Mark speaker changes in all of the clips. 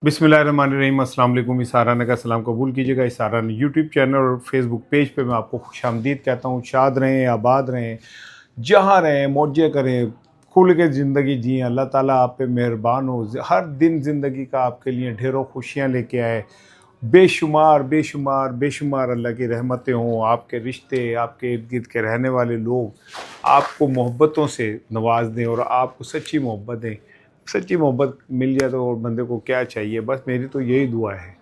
Speaker 1: बिस्मिल्लाहिर्रहमानिर्रहीम। अस्सलाम वालेकुम। इसाराना का सलाम कबूल कीजिएगा। इसाराना यूट्यूब चैनल और फेसबुक पेज पे मैं आपको खुशामदीद कहता हूँ। शाद रहें, आबाद रहें, जहाँ रहें मौजें करें, खुल के ज़िंदगी जिएँ। अल्लाह ताला आप पे मेहरबान हो, हर दिन ज़िंदगी का आपके लिए ढेरों खुशियाँ लेके आए। बेशुमार बेशुमार बेशुमार अल्लाह की रहमतें हों, आपके रिश्ते, आपके इर्द गिर्द के रहने वाले लोग आपको मोहब्बतों से नवाज दें और आपको सच्ची मोहब्बत दें। सच्ची मोहब्बत मिल जाए तो और बंदे को क्या चाहिए। बस मेरी तो यही दुआ है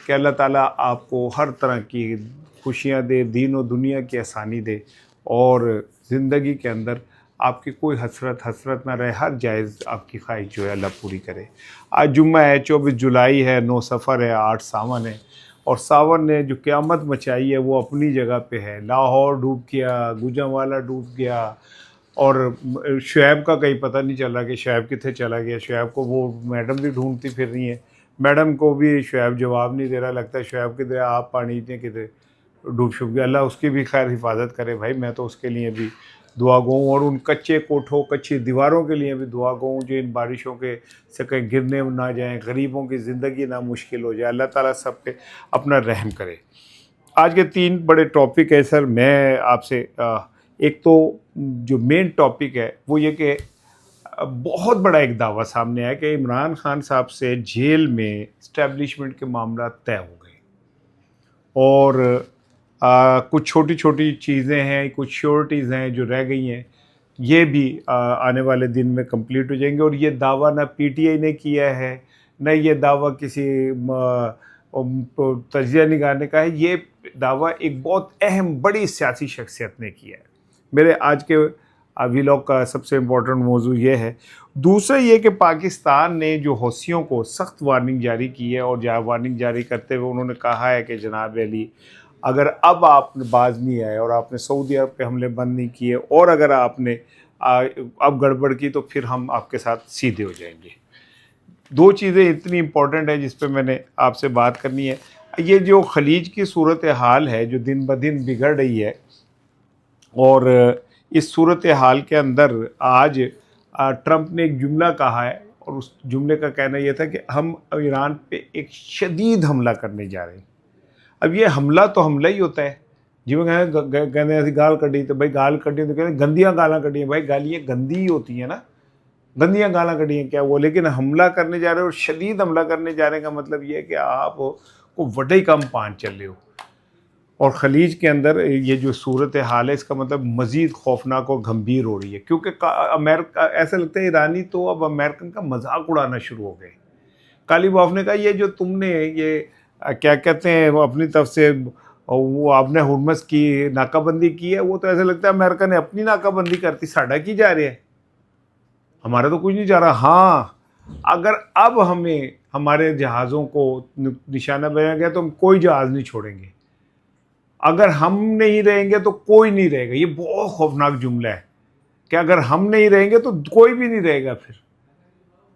Speaker 1: कि अल्लाह ताला आपको हर तरह की खुशियाँ दे, दीन और दुनिया की आसानी दे और ज़िंदगी के अंदर आपकी कोई हसरत ना रहे। हर जायज़ आपकी ख्वाहिश जो है अल्लाह पूरी करे। आज जुम्मा है, 24 जुलाई है, 9 सफ़र है, 8 सावन है और सावन ने जो क़यामत मचाई है वो अपनी जगह पे है। लाहौर डूब गया, गुजरांवाला डूब गया और शुएब का कहीं पता नहीं चला कि शुएब कितने चला गया। शुएब को वो मैडम भी ढूंढती फिर रही है, मैडम को भी शुएब जवाब नहीं दे रहा। लगता है शुएब किधर, आप पानी इतने किधर डूब शुब गया। अल्लाह उसकी भी खैर हिफाजत करे भाई। मैं तो उसके लिए भी दुआ गो हूँ और उन कच्चे कोठों, कच्ची दीवारों के लिए भी दुआ गो हूँ जो इन बारिशों के से कहीं गिरने ना जाएँ, गरीबों की ज़िंदगी ना मुश्किल हो जाए। अल्लाह ताला सब पे अपना रहम करे। आज के 3 बड़े टॉपिक है सर। मैं आपसे एक तो जो मेन टॉपिक है वो ये कि बहुत बड़ा एक दावा सामने आया कि इमरान खान साहब से जेल में इस्टेब्लिशमेंट के मामला तय हो गए और कुछ छोटी छोटी चीज़ें हैं, कुछ श्योरिटीज़ हैं जो रह गई हैं, ये भी आने वाले दिन में कंप्लीट हो जाएंगे। और ये दावा ना पीटीआई ने किया है, न ये दावा किसी तजिया निकालने का है। ये दावा एक बहुत अहम बड़ी सियासी शख्सियत ने किया है। मेरे आज के व्लॉग का सबसे इम्पोर्टेंट मौजू ये है। दूसरा ये कि पाकिस्तान ने जो हौसियों को सख्त वार्निंग जारी की है और वार्निंग जारी करते हुए उन्होंने कहा है कि जनाब अली, अगर अब आप बाज नहीं आए और आपने सऊदी अरब पे हमले बंद नहीं किए और अगर आपने अब गड़बड़ की तो फिर हम आपके साथ सीधे हो जाएंगे। दो चीज़ें इतनी इम्पोर्टेंट है जिस पे मैंने आपसे बात करनी है। ये जो खलीज की सूरत हाल है जो दिन ब दिन बिगड़ रही है और इस सूरत हाल के अंदर आज ट्रंप ने एक जुमला कहा है और उस जुमले का कहना यह था कि हम ईरान पे एक शदीद हमला करने जा रहे हैं। अब ये हमला तो हमला ही होता है। जिमें कहते ऐसी गाल कढ़ी तो भाई गाल कढ़ी तो कहते गंदियाँ गालां कढ़ी भाई, गालियाँ गंदी ही होती हैं ना, गंदियाँ गालां कढ़ी हैं क्या वो। लेकिन हमला करने जा रहे हो और शदीद हमला करने जा रहे हैं का मतलब ये है कि आप को वडे कम पान चल रहे हो। और ख़लीज के अंदर ये जो सूरत हाल है इसका मतलब मज़ीद खौफनाक और गंभीर हो रही है क्योंकि अमेरिका, ऐसा लगता है ईरानी तो अब अमेरिकन का मजाक उड़ाना शुरू हो गए। कालीबाफ ने कहा ये जो तुमने ये क्या कहते हैं वो अपनी तरफ से वो आपने हुर्मस की नाकाबंदी की है, वो तो ऐसा लगता है अमेरिका ने अपनी नाकाबंदी करती, साढ़ा की जा रही है, हमारा तो कुछ नहीं जा रहा। हाँ, अगर अब हमें हमारे जहाज़ों को निशाना बनाया गया तो हम कोई जहाज़ नहीं छोड़ेंगे। अगर हम नहीं रहेंगे तो कोई नहीं रहेगा। ये बहुत खौफनाक जुमला है कि अगर हम नहीं रहेंगे तो कोई भी नहीं रहेगा। फिर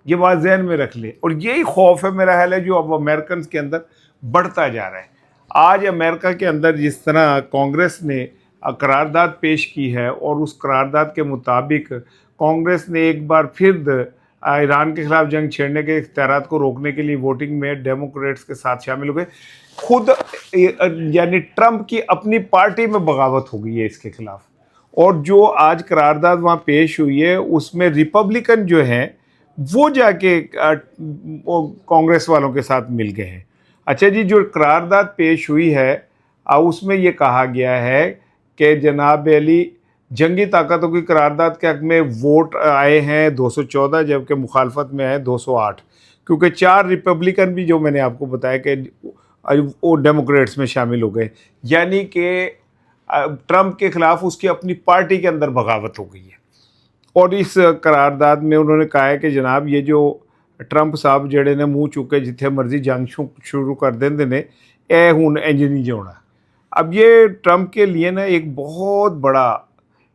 Speaker 1: ये बात जहन में रख ले। और यही खौफ है मेरा ख्याल है जो अब अमेरिकन के अंदर बढ़ता जा रहा है। आज अमेरिका के अंदर जिस तरह कांग्रेस ने करारदाद पेश की है और उस करारदाद के मुताबिक कांग्रेस ने एक बार फिर ईरान के खिलाफ जंग छेड़ने के इख्तियारात को रोकने के लिए वोटिंग में डेमोक्रेट्स के साथ शामिल हो गए। खुद यानी ट्रंप की अपनी पार्टी में बगावत हो गई है इसके खिलाफ। और जो आज करारदाद वहाँ पेश हुई है उसमें रिपब्लिकन जो हैं वो जाके कांग्रेस वालों के साथ मिल गए हैं। अच्छा जी, जो करारदाद पेश हुई है उसमें ये कहा गया है कि जनाब अली जंगी ताकतों की करारदाद के हक में वोट आए हैं 214 जबकि मुखालफत में है 208, क्योंकि 4 रिपब्लिकन भी जो मैंने आपको बताया कि वो डेमोक्रेट्स में शामिल हो गए। यानी कि ट्रंप के खिलाफ उसकी अपनी पार्टी के अंदर बगावत हो गई है। और इस करारदाद में उन्होंने कहा है कि जनाब ये जो ट्रंप साहब जड़े ने मुँह चुके जिथे मर्जी जंग शुरू कर देंगे ने ए हुण इंज नहीं जोना। अब ये ट्रंप के लिए ना एक बहुत बड़ा,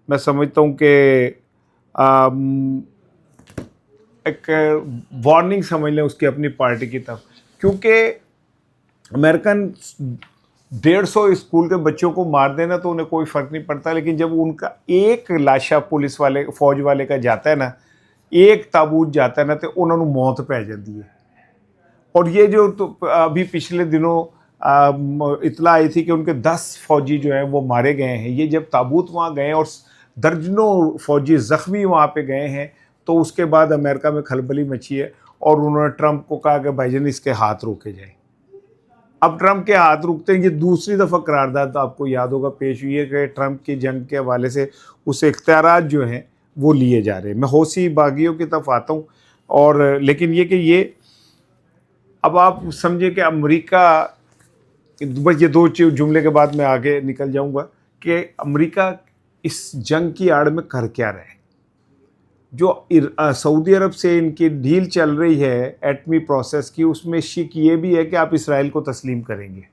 Speaker 1: मैं समझता हूँ कि एक वार्निंग समझ लें उसकी अपनी पार्टी की तरफ, क्योंकि अमेरिकन 150 स्कूल के बच्चों को मार देना तो उन्हें कोई फ़र्क नहीं पड़ता, लेकिन जब उनका एक लाशा पुलिस वाले फौज वाले का जाता है ना, एक ताबूत जाता है ना, तो उन्होंने मौत पै जाती है। और ये जो तो अभी पिछले दिनों इत्तला आई थी कि उनके 10 फौजी जो हैं वो मारे गए हैं। ये जब ताबूत वहाँ गए और दर्जनों फौजी ज़ख्मी वहाँ पे गए हैं, तो उसके बाद अमेरिका में खलबली मची है और उन्होंने ट्रंप को कहा कि भाईजान इसके हाथ रोके जाए। अब ट्रंप के हाथ रुकते हैं। ये दूसरी दफ़ा करारदाद आपको याद होगा पेश हुई है कि ट्रंप की जंग के हवाले से उस इख्तियारात जो हैं वो लिए जा रहे हैं। मैं हौसी बागियों की तरफ आता हूँ, और लेकिन ये कि ये अब आप समझे कि अमेरिका, बस ये दो जुमले के बाद मैं आगे निकल जाऊंगा कि अमेरिका इस जंग की आड़ में कर क्या रहा है। जो सऊदी अरब से इनकी डील चल रही है एटमी प्रोसेस की, उसमें शिक ये भी है कि आप इसराइल को तस्लीम करेंगे।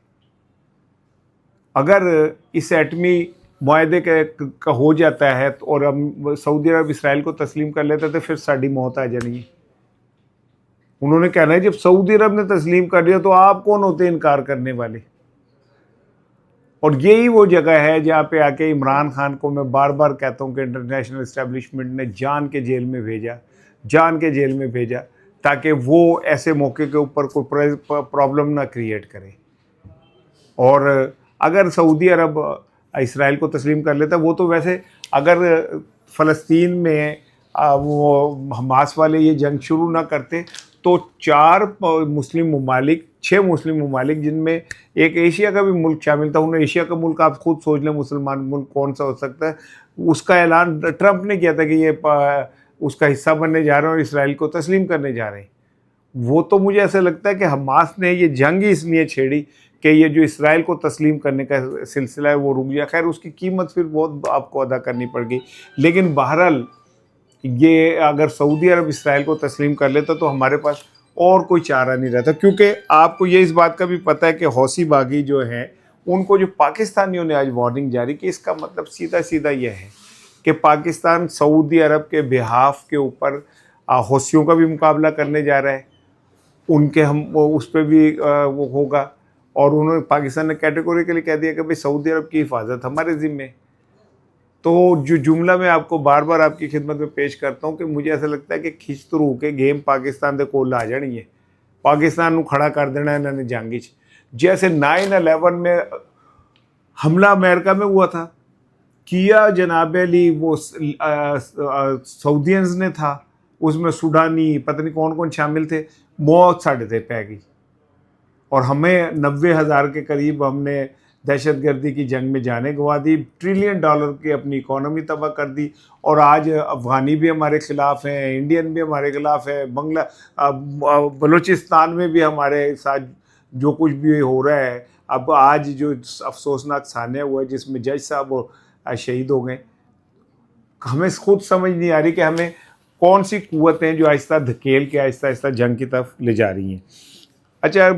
Speaker 1: अगर इस एटमी मुआहदे का हो जाता है और हम सऊदी अरब इसराइल को तस्लीम कर लेते तो फिर साड़ी मौत आ जानी है। उन्होंने कहना है जब सऊदी अरब ने तस्लीम कर लिया तो आप कौन होते इनकार करने वाले। और यही वो जगह है जहाँ पे आके इमरान खान को मैं बार बार कहता हूँ कि इंटरनेशनल इस्टेब्लिशमेंट ने जान के जेल में भेजा ताकि वो ऐसे मौके के ऊपर कोई प्रॉब्लम ना क्रिएट करे। और अगर सऊदी अरब इसराइल को तस्लीम कर लेता, वो तो वैसे अगर फ़लस्तीन में वो हमास वाले ये जंग शुरू ना करते तो 6 मुस्लिम ममालिक जिनमें एक एशिया का भी मुल्क शामिल था, उन्हें एशिया का मुल्क आप खुद सोच लें मुसलमान मुल्क कौन सा हो सकता है, उसका ऐलान ट्रंप ने किया था कि ये उसका हिस्सा बनने जा रहे हैं और इसराइल को तस्लीम करने जा रहे हैं। वो तो मुझे ऐसा लगता है कि हमास ने ये जंग ही इसलिए छेड़ी कि ये जो इसराइल को तस्लीम करने का सिलसिला है वो रुक गया। खैर उसकी कीमत फिर बहुत आपको अदा करनी पड़ गई, लेकिन बहरहाल ये अगर सऊदी अरब इसराइल को तस्लीम कर लेता तो हमारे पास और कोई चारा नहीं रहता। क्योंकि आपको ये इस बात का भी पता है कि हौसी बागी जो हैं उनको जो पाकिस्तानियों ने आज वार्निंग जारी की, इसका मतलब सीधा सीधा यह है कि पाकिस्तान सऊदी अरब के बिहाफ के ऊपर हौसियों का भी मुकाबला करने जा रहा है। उनके हम उस पर भी वो होगा। और उन्होंने पाकिस्तान ने कैटेगोरिकली कह दिया कि भाई सऊदी अरब की हिफाजत हमारे ज़िम्मे। तो जो जुमला मैं आपको बार बार आपकी खिदमत में पेश करता हूँ कि मुझे ऐसा लगता है कि खिंच तरू के गेम पाकिस्तान के कोल आ जानी है, पाकिस्तान को खड़ा कर देना है इन्होंने जंग। जैसे 9/11 में हमला अमेरिका में हुआ था, किया जनाब अली वो सऊदियंस ने था, उसमें सूडानी पता नहीं कौन कौन शामिल थे, मौत साढ़े ते पै गई और हमें 90,000 के करीब हमने दहशतगर्दी की जंग में जाने गंवा दी, $1 ट्रिलियन की अपनी इकोनॉमी तबाह कर दी। और आज अफ़गानी भी हमारे ख़िलाफ़ हैं, इंडियन भी हमारे ख़िलाफ़ है, बलूचिस्तान में भी हमारे साथ जो कुछ भी हो रहा है। अब आज जो अफसोसनाक सान्या हुआ है जिसमें जज साहब शहीद हो गए, हमें खुद समझ नहीं आ रही कि हमें कौन सी कुव्वतें जो आहिस्ता धकेल के आहिस्ता आहिस्ता जंग की तरफ ले जा रही हैं। अच्छा,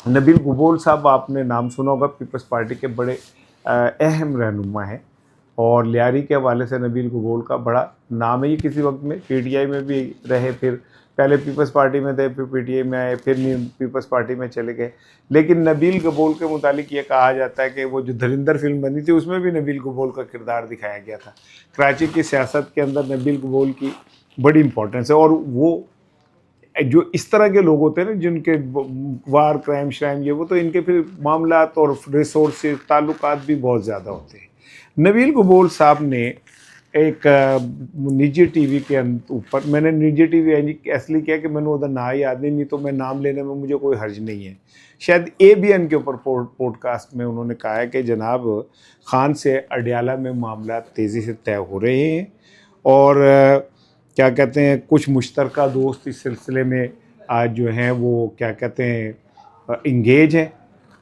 Speaker 1: नबील गबोल साहब आपने नाम सुना होगा, पीपल्स पार्टी के बड़े अहम रहनुमा हैं और लियारी के हवाले से नबील गबोल का बड़ा नाम है। ये किसी वक्त में पीटीआई में भी रहे, फिर पहले पीपल्स पार्टी में थे, फिर पीटीआई में आए, फिर पीपल्स पार्टी में चले गए। लेकिन नबील गबोल के मुतालिक ये कहा जाता है कि वो जो धुरंधर फिल्म बनी थी उसमें भी नबील गबोल का किरदार दिखाया गया था। कराची की सियासत के अंदर नबील गबोल की बड़ी इंपॉर्टेंस है। और वो जो इस तरह के लोग होते हैं ना जिनके वार क्राइम श्राइम ये वो, तो इनके फिर मामलात और रिसोर्सेज ताल्लुकात भी बहुत ज़्यादा होते हैं। नबील गबोल साहब ने एक निजी टीवी के ऊपर, मैंने निजी टीवी इसलिए किया कि मैंने उधर ना याद नहीं तो मैं नाम लेने में मुझे कोई हर्ज नहीं है, शायद ABN के ऊपर पॉडकास्ट में उन्होंने कहा है कि जनाब खान से अडयाला में मामला तेज़ी से तय हो रहे हैं और क्या कहते हैं कुछ मुश्तरका दोस्त इस सिलसिले में आज जो हैं वो क्या कहते हैं इंगेज हैं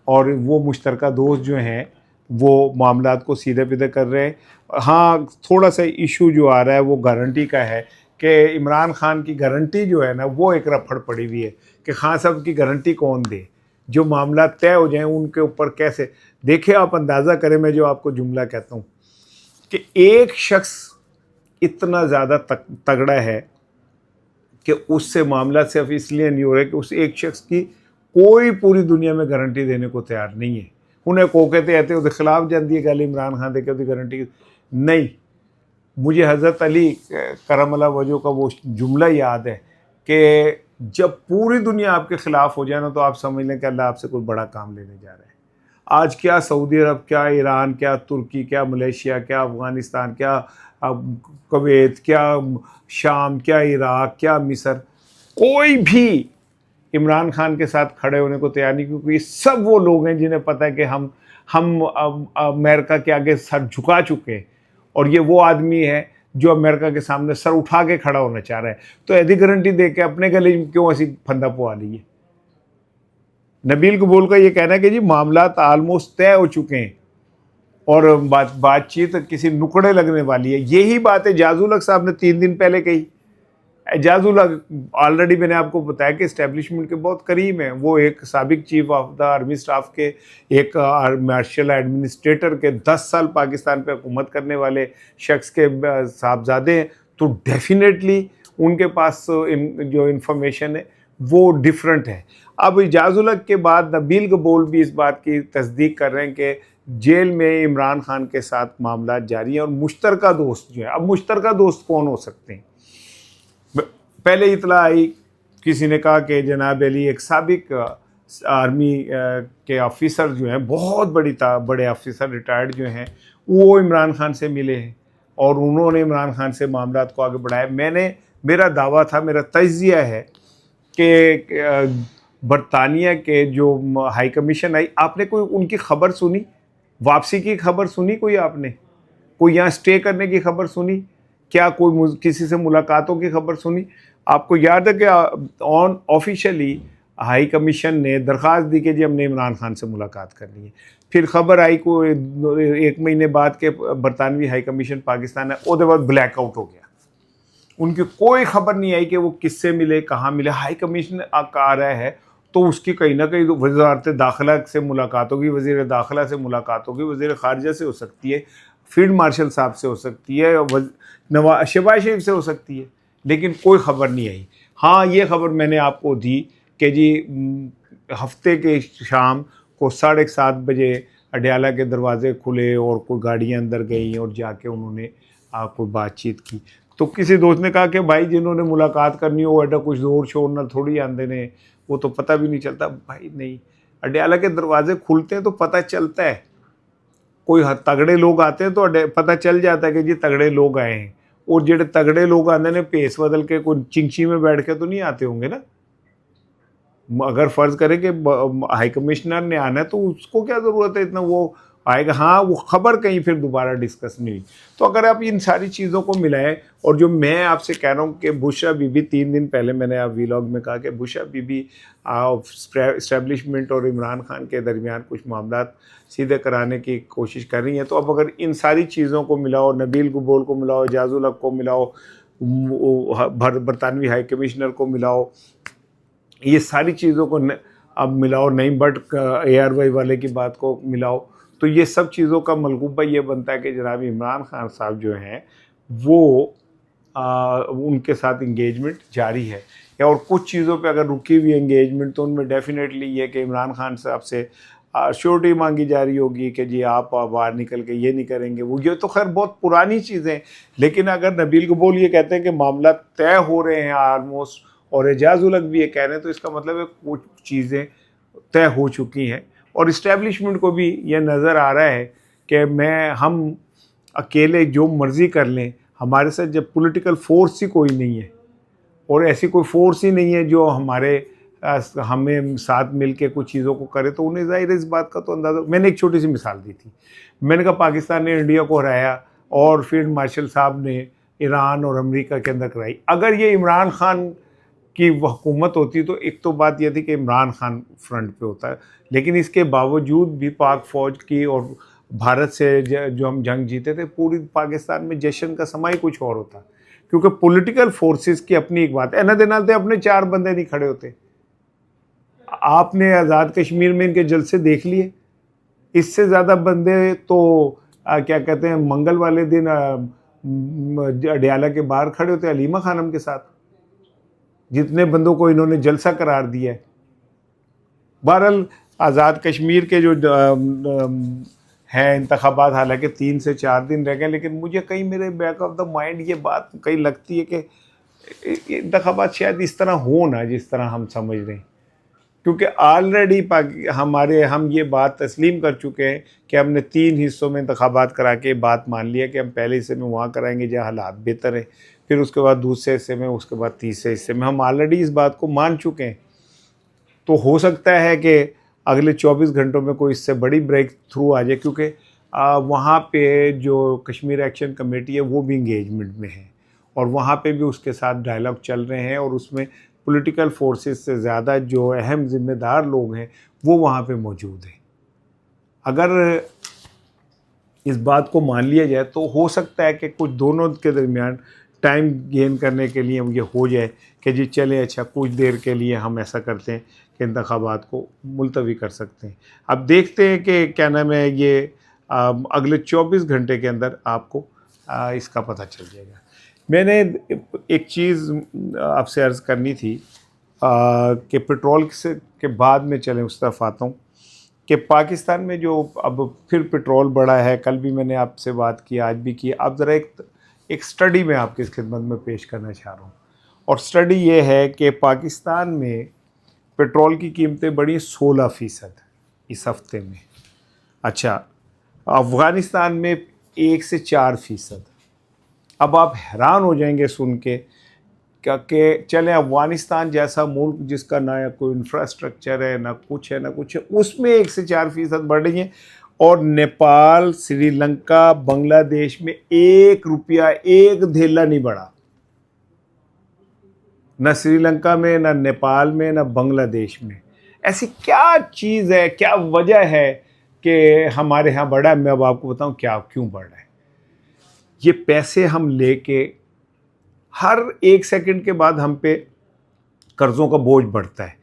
Speaker 1: और वो मुश्तरका दोस्त जो हैं वो मामलात को सीधे पीधे कर रहे हैं। हाँ, थोड़ा सा इशू जो आ रहा है वो गारंटी का है कि इमरान खान की गारंटी जो है ना वो एक रफड़ पड़ी हुई है कि खान साहब की गारंटी कौन दे, जो मामला तय हो जाएं उनके ऊपर कैसे। देखिए आप अंदाज़ा करें, मैं जो आपको जुमला कहता हूँ कि एक शख्स इतना ज़्यादा तगड़ा है कि उससे मामला सिर्फ इसलिए नहीं हो रहा है कि उस एक शख्स की कोई पूरी दुनिया में गारंटी देने को तैयार नहीं है। उन्हें को कहते रहते उसके खिलाफ जाती है गल इमरान खान दे के गारंटी नहीं। मुझे हज़रत अली करम अल्लाह वजह का वो जुमला याद है कि जब पूरी दुनिया आपके खिलाफ हो जाए ना, तो आप समझ लें कि अल्लाह आपसे कोई बड़ा काम लेने जा रहा है। आज क्या सऊदी अरब, क्या ईरान, क्या तुर्की, क्या मलेशिया, क्या अफ़गानिस्तान, क्या कुवैत, क्या शाम, क्या इराक, क्या मिस्र, कोई भी इमरान खान के साथ खड़े होने को तैयार नहीं, क्योंकि ये सब वो लोग हैं जिन्हें पता है कि हम अमेरिका के आगे सर झुका चुके हैं, और ये वो आदमी है जो अमेरिका के सामने सर उठा के खड़ा होना चाह रहा है। तो ऐसी गारंटी दे के अपने गले में क्यों ऐसी फंदा पवा ली है। नबील कबूल का ये कहना है कि जी मामलात ऑलमोस्ट तय हो चुके हैं और बातचीत किसी नुकड़े लगने वाली है। यही बात एजाज उल हक साहब ने 3 दिन पहले कही। एजाज उल हक ऑलरेडी मैंने आपको बताया कि इस्टेब्लिशमेंट के बहुत करीब हैं। वो एक साबिक chief of the army staff के, एक मार्शल एडमिनिस्ट्रेटर के, 10 साल पाकिस्तान पे हुकूमत करने वाले शख्स के साहबजादे हैं। तो डेफिनेटली उनके पास जो इंफॉर्मेशन है वो डिफरेंट है। अब एजाज उल हक के बाद नबील कबूल भी इस बात की तस्दीक कर रहे हैं कि जेल में इमरान खान के साथ मामला जारी हैं और मुश्तरका दोस्त जो है। अब मुश्तरका दोस्त कौन हो सकते हैं? पहले इतला आई, किसी ने कहा कि जनाब अली एक साबिक आर्मी के ऑफिसर जो हैं, बहुत बड़े ऑफिसर रिटायर्ड जो हैं, वो इमरान खान से मिले हैं और उन्होंने इमरान खान से मामलात को आगे बढ़ाया। मेरा दावा था, मेरा तज्जिया है कि बरतानिया के जो हाई कमीशन आई, आपने कोई उनकी खबर सुनी? वापसी की खबर सुनी कोई? आपने कोई यहाँ स्टे करने की खबर सुनी? क्या कोई किसी से मुलाकातों की खबर सुनी? आपको याद है कि ऑन ऑफिशियली हाई कमीशन ने दरख्वास्त दी कि जी हमने इमरान खान से मुलाकात करनी है। फिर खबर आई को 1 महीने बाद के बरतानवी हाई कमीशन पाकिस्तान है, उसके बाद ब्लैकआउट हो गया। उनकी कोई खबर नहीं आई कि वो किससे मिले, कहाँ मिले। हाई कमीशन आ रहा है तो उसकी कहीं ना कहीं वज़ारत दाखिला से मुलाकात होगी, वज़ीर दाखिला से मुलाकात होगी, वज़ीर ख़ारिजा से हो सकती है, फील्ड मार्शल साहब से हो सकती है, शहबाज शरीफ से हो सकती है, लेकिन कोई ख़बर नहीं आई। हाँ, ये खबर मैंने आपको दी कि जी हफ्ते के शाम को 7:30 बजे अडयाला के दरवाजे खुले और कोई गाड़ियाँ अंदर गई और जाके उन्होंने कोई बातचीत की। तो किसी दोस्त ने कहा कि भाई जिन्होंने मुलाकात करनी हो एडा कुछ जोर शोर ना थोड़ी आंदे ने, वो तो पता भी नहीं चलता। भाई नहीं, अडयाला के दरवाजे खुलते हैं तो पता चलता है। कोई तगड़े लोग आते हैं तो पता चल जाता है कि जी तगड़े लोग आए हैं। और जेडे तगड़े लोग आते ने भेस बदल के कोई चिंची में बैठ के तो नहीं आते होंगे ना। अगर फ़र्ज़ करें कि हाई कमिश्नर ने आना है तो उसको क्या ज़रूरत है इतना, वो आएगा। हाँ, वो ख़बर कहीं फिर दोबारा डिस्कस नहीं हुई। तो अगर आप इन सारी चीज़ों को मिलाएं, और जो मैं आपसे कह रहा हूँ कि बुशरा बीबी 3 दिन पहले मैंने आप वीलॉग में कहा कि बुशरा बीबी इस्टेब्लिशमेंट और इमरान खान के दरमियान कुछ मामलात सीधे कराने की कोशिश कर रही हैं। तो अब अगर इन सारी चीज़ों को मिलाओ, नबील कबूल को मिलाओ, एजाज उल हक को मिलाओ, बरतानवी हाई कमिश्नर को मिलाओ, ये सारी चीज़ों को अब मिलाओ, नईम भट्ट ARY वाले की बात को मिलाओ, तो ये सब चीज़ों का मलगूबा ये बनता है कि जनाब इमरान खान साहब जो हैं वो उनके साथ इंगेजमेंट जारी है। या और कुछ चीज़ों पे अगर रुकी हुई इंगेजमेंट तो उनमें डेफिनेटली ये कि इमरान खान साहब से श्योरिटी मांगी जा रही होगी कि जी आप बाहर निकल के ये नहीं करेंगे वो। ये तो खैर बहुत पुरानी चीज़ें, लेकिन अगर नबील कबूल ये कहते हैं कि मामला तय हो रहे हैं ऑलमोस्ट, और एजाज उल हक भी ये कह रहे हैं, तो इसका मतलब है कुछ चीज़ें तय हो चुकी हैं। और इस्टेब्लिशमेंट को भी ये नज़र आ रहा है कि हम अकेले जो मर्ज़ी कर लें, हमारे साथ जब पॉलिटिकल फोर्स ही कोई नहीं है, और ऐसी कोई फोर्स ही नहीं है जो हमें साथ मिल के कुछ चीज़ों को करे, तो उन्हें ज़ाहिर है इस बात का तो अंदाज़ा। मैंने एक छोटी सी मिसाल दी थी, मैंने कहा पाकिस्तान ने इंडिया को हराया और फील्ड मार्शल साहब ने ईरान और अमेरिका के अंदर कराई। अगर ये इमरान खान की हुकूमत होती तो एक तो बात यह थी कि इमरान खान फ्रंट पे होता है, लेकिन इसके बावजूद भी पाक फ़ौज की और भारत से जो हम जंग जीते थे, पूरी पाकिस्तान में जश्न का समा ही कुछ और होता, क्योंकि पॉलिटिकल फोर्सेस की अपनी एक बात है। एना दे नाल ते अपने 4 बंदे नहीं खड़े होते। आपने आज़ाद कश्मीर में इनके जलसे देख लिए, इससे ज़्यादा बंदे तो क्या कहते हैं, मंगल वाले दिन अडयाला के बाहर खड़े होते हलीमा खानम के साथ, जितने बंदों को इन्होंने जलसा करार दिया है। बहरहाल आज़ाद कश्मीर के जो हैं इंतखाबात, हालांकि 3 से 4 दिन रह गए, लेकिन मुझे कहीं मेरे बैक ऑफ द माइंड ये बात कहीं लगती है कि इंतखाबात शायद इस तरह हो ना जिस तरह हम समझ रहे हैं, क्योंकि ऑलरेडी हम ये बात तस्लीम कर चुके हैं कि हमने 3 हिस्सों में इंतखाबात करा के बात मान लिया कि हम पहले हिस्से में वहाँ कराएंगे जहाँ हालात बेहतर है, फिर उसके बाद दूसरे हिस्से में, उसके बाद तीसरे हिस्से में। हम ऑलरेडी इस बात को मान चुके हैं। तो हो सकता है कि अगले 24 घंटों में कोई इससे बड़ी ब्रेक थ्रू आ जाए, क्योंकि वहाँ पे जो कश्मीर एक्शन कमेटी है वो भी इंगेजमेंट में है और वहाँ पे भी उसके साथ डायलॉग चल रहे हैं और उसमें पॉलिटिकल फोर्सेस से ज़्यादा जो अहम जिम्मेदार लोग हैं वो वहाँ पे मौजूद हैं। अगर इस बात को मान लिया जाए तो हो सकता है कि कुछ दोनों के दरमियान टाइम गेन करने के लिए ये हो जाए कि जी चलें अच्छा कुछ देर के लिए हम ऐसा करते हैं कि इंतखाबात को मुलतवी कर सकते हैं। अब देखते हैं कि क्या नाम है ये अगले 24 घंटे के अंदर आपको इसका पता चल जाएगा। मैंने एक चीज़ आपसे अर्ज़ करनी थी कि पेट्रोल से के बाद में चलें उस तरफ आता हूँ कि पाकिस्तान में जो अब फिर पेट्रोल बढ़ा है, कल भी मैंने आपसे बात की, आज भी की। अब ज़रा एक स्टडी मैं आपकी खिदमत में पेश करना चाह रहा हूँ और स्टडी ये है कि पाकिस्तान में पेट्रोल की कीमतें बढ़ी 16% इस हफ्ते में। अच्छा, अफ़गानिस्तान में 1 से 4%। अब आप हैरान हो जाएंगे सुन के कि चले अफ़गानिस्तान जैसा मुल्क जिसका ना कोई इंफ्रास्ट्रक्चर है, ना कुछ है, ना कुछ है, उसमें 1 से 4% बढ़ रही हैं और नेपाल, श्रीलंका, बांग्लादेश में 1 रुपया, 1 धेला नहीं बढ़ा। न श्रीलंका में, न नेपाल में, न बांग्लादेश में। ऐसी क्या चीज़ है, क्या वजह है कि हमारे यहाँ बढ़ा है? मैं अब आपको बताऊँ क्यों बढ़ रहा है। ये पैसे हम लेके हर 1 सेकंड के बाद हम पे कर्ज़ों का बोझ बढ़ता है,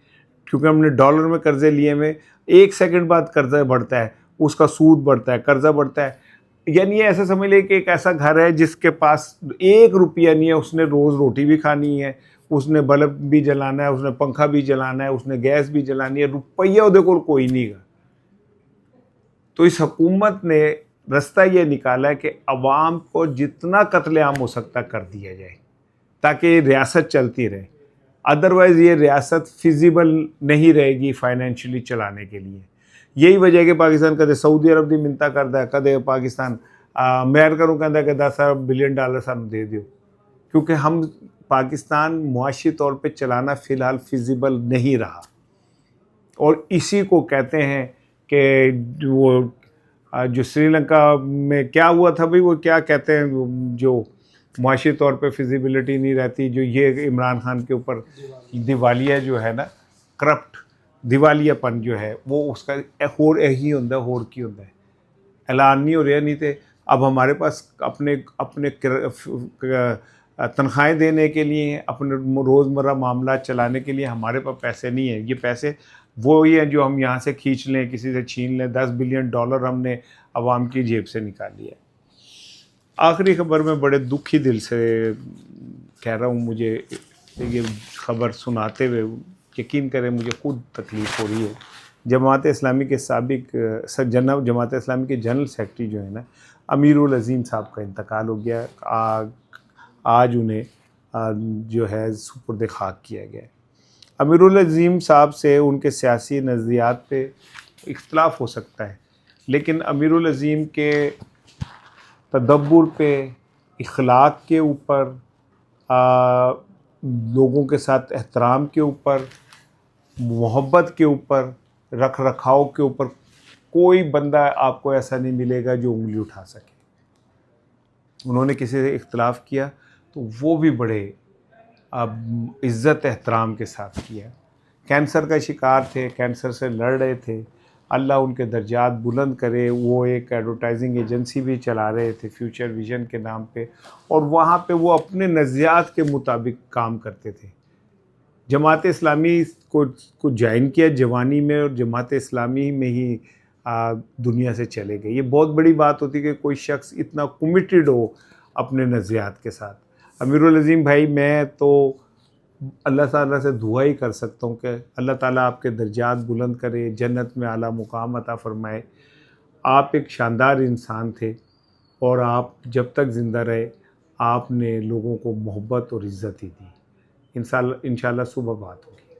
Speaker 1: क्योंकि हमने डॉलर में कर्ज़े लिए हुए। 1 सेकंड बाद कर्ज़ा बढ़ता है, उसका सूद बढ़ता है, कर्ज़ा बढ़ता है। यानी ये ऐसा समझ लें कि एक ऐसा घर है जिसके पास 1 रुपया नहीं है, उसने रोज़ रोटी भी खानी है, उसने बल्ब भी जलाना है, उसने पंखा भी जलाना है, उसने गैस भी जलानी है, रुपया उहदे कोल कोई नहीं गा। तो इस हुकूमत ने रास्ता ये निकाला है कि अवाम को जितना कत्लेआम हो सकता कर दिया जाए ताकि रियासत चलती रहे। अदरवाइज़ ये रियासत फिजिबल नहीं रहेगी फाइनेंशियली चलाने के लिए। यही वजह है कि पाकिस्तान कदे सऊदी अरब की मिन्नत करता है, कदे पाकिस्तान अमेरिका को कहता है कि 10 अरब बिलियन डॉलर सानू दे दियो, क्योंकि हम पाकिस्तान मुआशी तौर पे चलाना फ़िलहाल फिजिबल नहीं रहा। और इसी को कहते हैं कि वो जो श्रीलंका में क्या हुआ था भाई, वो क्या कहते हैं, जो मुआशी तौर पे फिजिबिलिटी नहीं रहती, जो ये इमरान खान के ऊपर दिवालिया जो है ना, करप्ट दिवालियापन जो है वो उसका होर यही होता है, होर की होता है, ऐलान नहीं हो रहा। नहीं थे अब हमारे पास अपने अपने तनख्वाहें देने के लिए, अपने रोज़मर्रा मामला चलाने के लिए हमारे पास पैसे नहीं है। ये पैसे वो ही हैं जो हम यहाँ से खींच लें, किसी से छीन लें। 10 बिलियन डॉलर हमने आवाम की जेब से निकाल लिया। आखिरी खबर में बड़े दुखी दिल से कह रहा हूँ, मुझे ये खबर सुनाते हुए यकीन करें मुझे खुद तकलीफ़ हो रही है। जमात इस्लामी के जमात इस्लामी के जनरल सेक्रेटरी जो है ना, अमीरुल अज़ीम साहब का इंतकाल हो गया। आज उन्हें जो है सुपुर्द खाक किया गया। अमीरुल अज़ीम साहब से उनके सियासी नज़रियात पे इख्तलाफ हो सकता है, लेकिन अमीरुल अज़ीम के तदब्बुर पे, इखलाक के ऊपर, लोगों के साथ एहतराम के ऊपर, मोहब्बत के ऊपर, रख रखाव के ऊपर कोई बंदा आपको ऐसा नहीं मिलेगा जो उंगली उठा सके। उन्होंने किसी से इख्तलाफ किया तो वो भी बड़े इज़्ज़त एहतराम के साथ किया। कैंसर का शिकार थे, कैंसर से लड़ रहे थे, अल्लाह उनके दर्जात बुलंद करे। वो एक एडवर्टाइजिंग एजेंसी भी चला रहे थे फ्यूचर विजन के नाम पे, और वहाँ पे वो अपने नज़रियात के मुताबिक काम करते थे। जमात इस्लामी को ज्वाइन किया जवानी में और जमात इस्लामी में ही दुनिया से चले गए। ये बहुत बड़ी बात होती है कि कोई शख्स इतना कमिटेड हो अपने नज़रियात के साथ। अमीरुल अज़ीम भाई, मैं तो अल्लाह ताला से दुआ ही कर सकता हूँ कि अल्लाह ताला आपके दर्जात बुलंद करे, जन्नत में आला मुकाम अता फ़रमाए। आप एक शानदार इंसान थे और आप जब तक ज़िंदा रहे आपने लोगों को मोहब्बत और इज़्ज़त ही दी। इंशाल्लाह सुबह बात होगी।